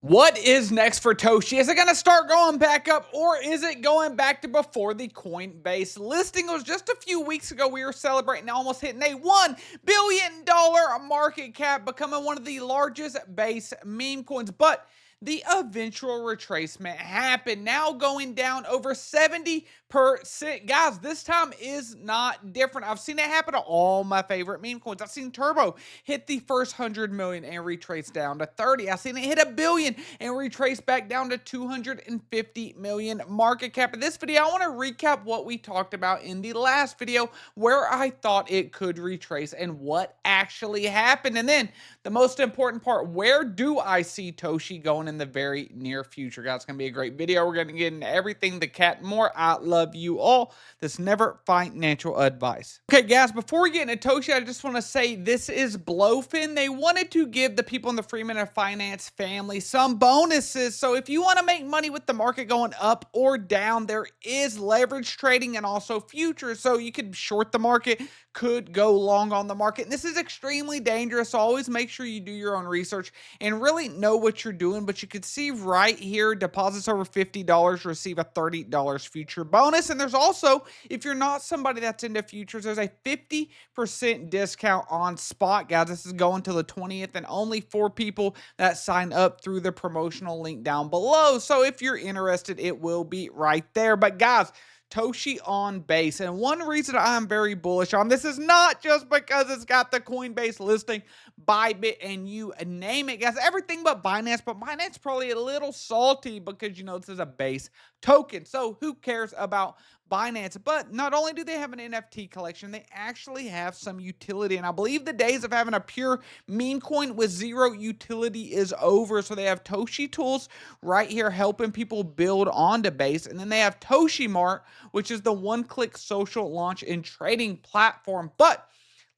What is next for Toshi? Is it going to start going back up, or is it going back to before the Coinbase listing? It was just a few weeks ago we were celebrating almost hitting a $1 billion market cap, becoming one of the largest base meme coins. But the eventual retracement happened, now going down over 70%. Guys, this time is not different. I've seen it happen to all my favorite meme coins. I've seen Turbo hit the first 100 million and retrace down to 30. I've seen it hit a billion and retrace back down to 250 million market cap. In this video, I want to recap what we talked about in the last video, where I thought it could retrace and what actually happened. And then the most important part, where do I see Toshi going in the very near future? Guys, it's going to be a great video. We're going to get into everything, the cat and more. I love you all. This never financial advice. Okay, guys, before we get into Toshi, I just want to say this is Blowfin. They wanted to give the people in the Freeman and Finance family some bonuses. So if you want to make money with the market going up or down, there is leverage trading and also futures. So you could short the market, could go long on the market. And this is extremely dangerous. So always make sure you do your own research and really know what you're doing. But you can see right here, deposits over $50 receive a $30 future bonus. And there's also, if you're not somebody that's into futures, there's a 50% discount on spot, guys. This is going till the 20th, and only 4 people that sign up through the promotional link down below. So if you're interested, it will be right there. But guys, Toshi on base. And one reason I'm very bullish on this is not just because it's got the Coinbase listing, Bybit, and you name it, guys. Everything but Binance. But Binance probably a little salty because, you know, this is a base token. So who cares about Binance? But not only do they have an NFT collection, they actually have some utility. And I believe the days of having a pure meme coin with zero utility is over. So they have Toshi tools right here helping people build onto base. And then they have Toshi Mart, which is the one-click social launch and trading platform. But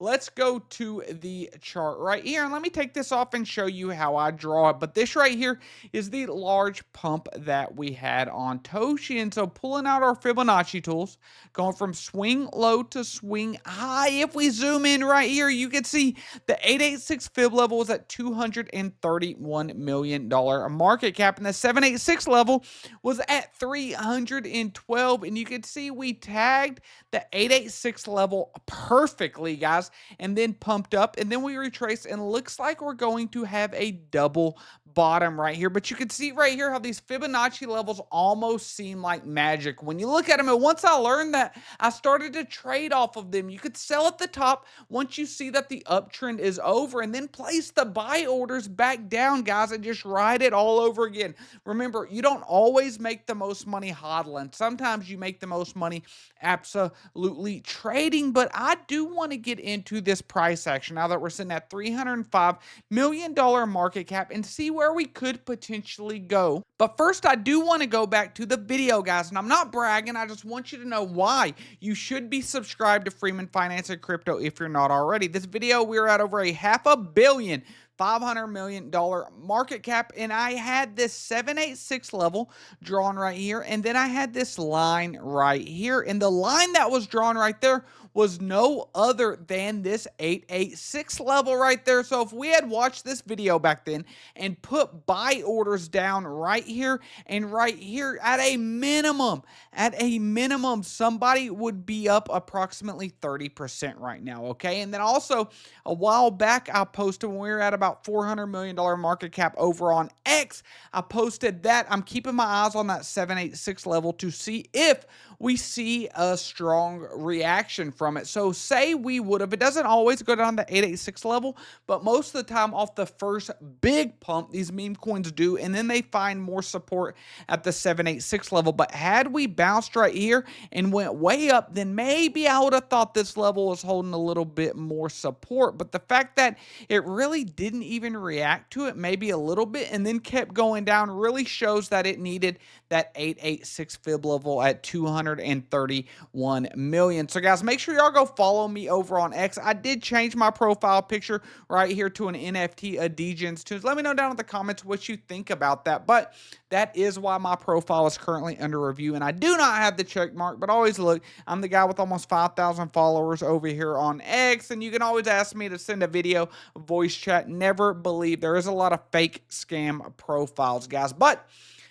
let's go to the chart right here, and let me take this off and show you how I draw it. But this right here is the large pump that we had on Toshi. And so pulling out our Fibonacci tools, going from swing low to swing high. If we zoom in right here, you can see the 886 fib level was at $231 million market cap, and the 786 level was at 312. And you can see we tagged the 886 level perfectly, guys, and then pumped up, and then we retraced, and looks like we're going to have a double bottom right here. But you can see right here how these Fibonacci levels almost seem like magic when you look at them. And once I learned that, I started to trade off of them. You could sell at the top once you see that the uptrend is over, and then place the buy orders back down, guys, and just ride it all over again. Remember, you don't always make the most money hodling. Sometimes you make the most money absolutely trading. But I do want to get into this price action now that we're sitting at $305 million market cap and see where we could potentially go. But first, I do want to go back to the video, guys, and I'm not bragging. I just want you to know why you should be subscribed to Freeman Finance and Crypto if you're not already. This video, we're at over a $500 million $500 million market cap, and I had this 786 level drawn right here, and then I had this line right here, and the line that was drawn right there was no other than this 886 level right there. So if we had watched this video back then and put buy orders down right here and right here, at a minimum, somebody would be up approximately 30% right now, okay? And then also, a while back, I posted when we were at about $400 million market cap over on X, I posted that I'm keeping my eyes on that 786 level to see if we see a strong reaction from it. So say we would have, it doesn't always go down to 886 level, but most of the time off the first big pump, these meme coins do, and then they find more support at the 786 level. But had we bounced right here and went way up, then maybe I would have thought this level was holding a little bit more support. But the fact that it really didn't even react to it, maybe a little bit, and then kept going down, really shows that it needed that 886 fib level at 231 million. So guys, make sure y'all go follow me over on X. I did change my profile picture right here to an NFT Allegiance tunes. Let me know down in the comments what you think about that. But that is why my profile is currently under review, and I do not have the check mark, but always look. I'm the guy with almost 5,000 followers over here on X, and you can always ask me to send a video, voice chat. Never believe. There is a lot of fake scam profiles, guys, but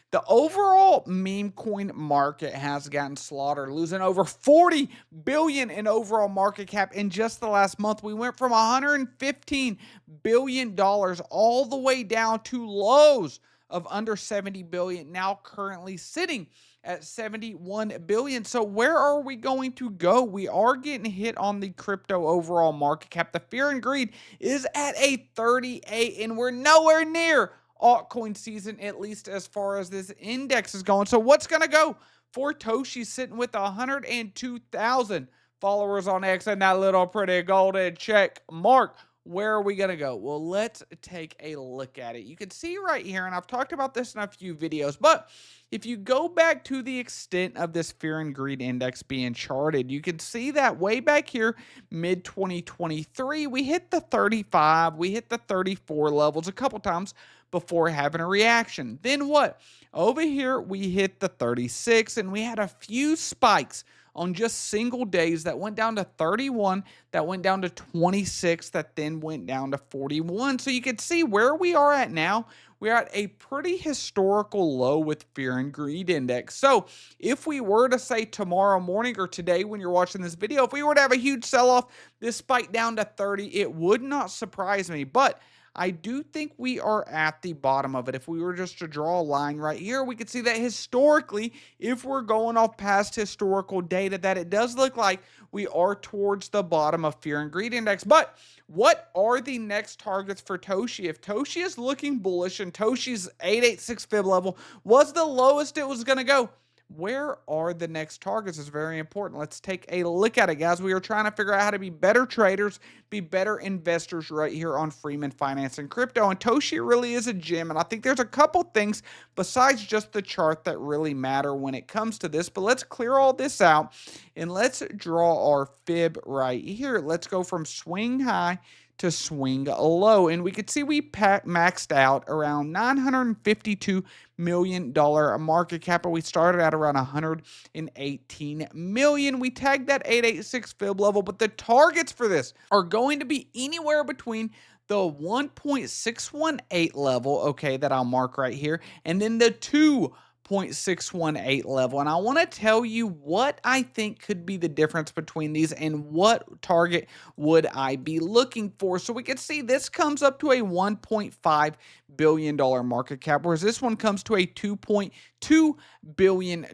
the overall meme coin market has gotten slaughtered, losing over 40 billion in overall market cap in just the last month. We went from $115 billion all the way down to lows of under 70 billion, now currently sitting at 71 billion. So where are we going to go? We are getting hit on the crypto overall market cap. The fear and greed is at a 38, and we're nowhere near altcoin season, at least as far as this index is going. So what's going to go for Toshi sitting with 102,000 followers on X and that little pretty golden check mark? Where are we going to go? Well, let's take a look at it. You can see right here, and I've talked about this in a few videos, but if you go back to the extent of this fear and greed index being charted, you can see that way back here, mid-2023, we hit the 35, we hit the 34 levels a couple times before having a reaction. Then what? Over here, we hit the 36, and we had a few spikes on just single days that went down to 31, that went down to 26, that then went down to 41. So you can see where we are at now. We're at a pretty historical low with fear and greed index. So if we were to say tomorrow morning or today when you're watching this video, if we were to have a huge sell-off, this spike down to 30, it would not surprise me. But I do think we are at the bottom of it. If we were just to draw a line right here, we could see that historically, if we're going off past historical data, that it does look like we are towards the bottom of fear and greed index. But what are the next targets for Toshi? If Toshi is looking bullish and Toshi's 886 fib level was the lowest it was going to go, where are the next targets is very important. Let's take a look at it, guys. We are trying to figure out how to be better traders, be better investors right here on Freeman Finance and Crypto. And Toshi really is a gem. And I think there's a couple things besides just the chart that really matter when it comes to this. But let's clear all this out and let's draw our fib right here. Let's go from swing high to swing low, and we could see we maxed out around $952 million market cap, and we started at around 118 million. We tagged that 886 fib level, but the targets for this are going to be anywhere between the 1.618 level, okay, that I'll mark right here, and then the 2.618 level. And I want to tell you what I think could be the difference between these and what target would I be looking for. So we can see this comes up to a $1.5 billion market cap, whereas this one comes to a $2.2 billion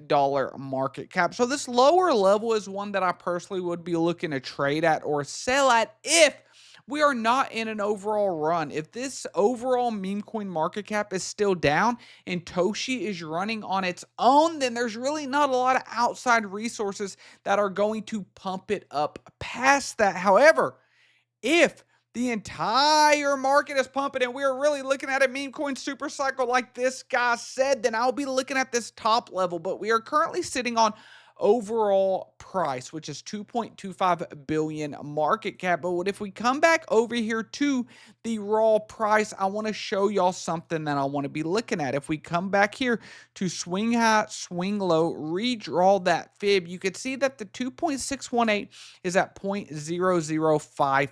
market cap. So this lower level is one that I personally would be looking to trade at or sell at if we are not in an overall run. If this overall meme coin market cap is still down and Toshi is running on its own, then there's really not a lot of outside resources that are going to pump it up past that. However, if the entire market is pumping and we're really looking at a meme coin super cycle like this guy said, then I'll be looking at this top level. But we are currently sitting on overall price, which is 2.25 billion market cap. But what if we come back over here to the raw price, I want to show y'all something that I want to be looking at. If we come back here to swing high, swing low, redraw that fib, you could see that the 2.618 is at 0.0054.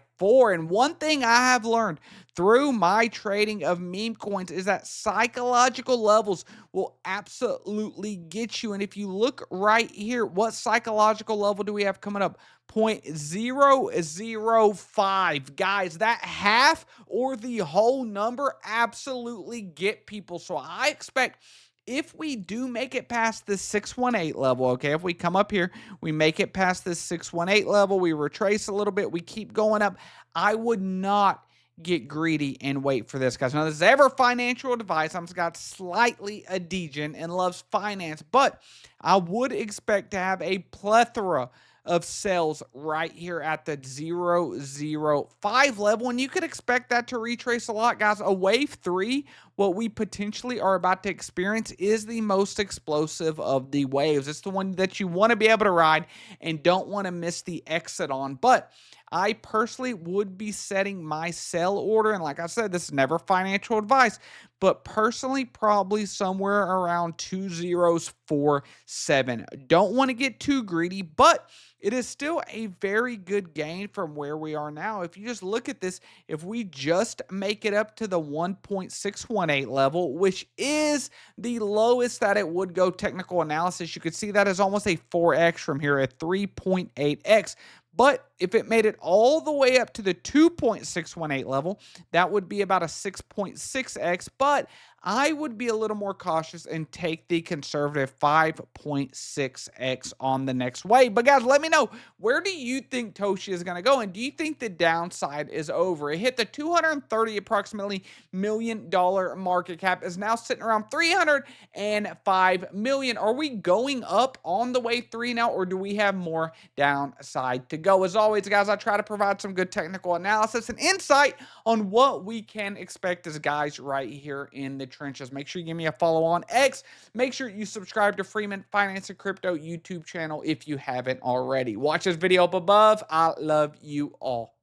And one thing I have learned through my trading of meme coins is that psychological levels will absolutely get you. And if you look right here, what psychological level do we have coming up? 0.005. Guys, that half or the whole number absolutely get people. So I expect if we do make it past this 618 level, okay, if we come up here, we make it past this 618 level, we retrace a little bit, we keep going up, I would not get greedy and wait for this, guys. Now, this is ever financial advice. I'm got slightly a degen and loves finance, but I would expect to have a plethora of sales right here at the 0.005 level, and you could expect that to retrace a lot, guys. A wave 3, what we potentially are about to experience, is the most explosive of the waves. It's the one that you want to be able to ride and don't want to miss the exit on. But I personally would be setting my sell order. And like I said, this is never financial advice, but personally, probably somewhere around 2047. Don't want to get too greedy, but it is still a very good gain from where we are now. If you just look at this, if we just make it up to the 1.618 level, which is the lowest that it would go technical analysis, you could see that is almost a 4x from here at 3.8x. But if it made it all the way up to the 2.618 level, that would be about a 6.6x. But I would be a little more cautious and take the conservative 5.6x on the next wave. But guys, let me know, where do you think Toshi is going to go? And do you think the downside is over? It hit the 230 approximately $million market cap, is now sitting around 305 million. Are we going up on the wave 3 now, or do we have more downside to go? As always, guys, I try to provide some good technical analysis and insight on what we can expect as guys right here in the trenches. Make sure you give me a follow on X. Make sure you subscribe to Freeman Finance and Crypto YouTube channel if you haven't already. Watch this video up above. I love you all.